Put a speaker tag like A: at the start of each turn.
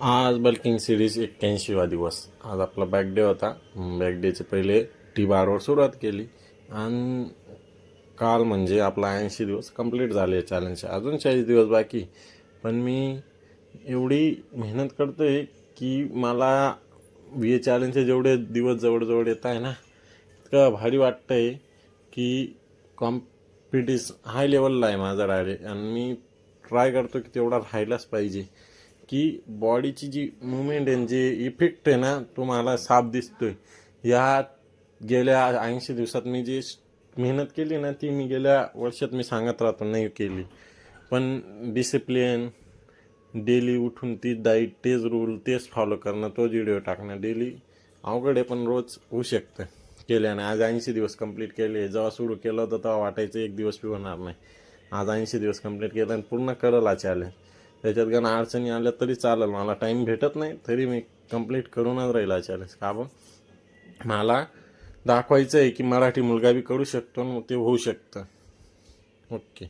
A: आज bulking series 81वा दिवस. आज आपला बॅकडे होता. बॅकडेचे पहिले टी बारवर सुरुवात केली आणि काल म्हणजे आपला 80 दिवस कंप्लीट झाले चॅलेंजचे. अजून 40 दिवस बाकी. पण मी एवढी मेहनत करतो आहे की मला हे चॅलेंजचे जेवढे दिवस जवळजवळ येत आहे ना, इतकं भारी वाटतं आहे की हाय लेवलला आहे माझा डायरेक्ट. आणि मी ट्राय करतो की तेवढा राहिलाच पाहिजे, की बॉडीची जी मुवमेंट आहे, जे इफेक्ट आहे ना, तो मला साफ दिसतोय. या गेल्या 80 दिवसात मी जी मेहनत केली ना, ती मी गेल्या वर्षात मी सांगत राहतो नाही केली. पण डिसिप्लिन, डेली उठून ती डाईट, तेच रूल, तेच फॉलो करणं, तोच व्हिडिओ टाकणं डेली अवघड आहे, पण रोज होऊ शकतं केल्याने. आज 80 दिवस कंप्लीट केले. जेव्हा सुरू केलं होतं तेव्हा वाटायचं एक दिवस बी होणार नाही. आज 80 दिवस कंप्लीट केलं आणि पूर्ण करेल हा चॅलेंज. त्याच्यात गण अडचणी आल्या तरी चालेल, मला टाईम भेटत नाही तरी मी कंप्लीट करूनच राहील हा चॅलेंज. का बरं? मला दाखवायचं आहे की मराठी मुलगा बी करू शकतो आणि ते होऊ शकतं. ओके.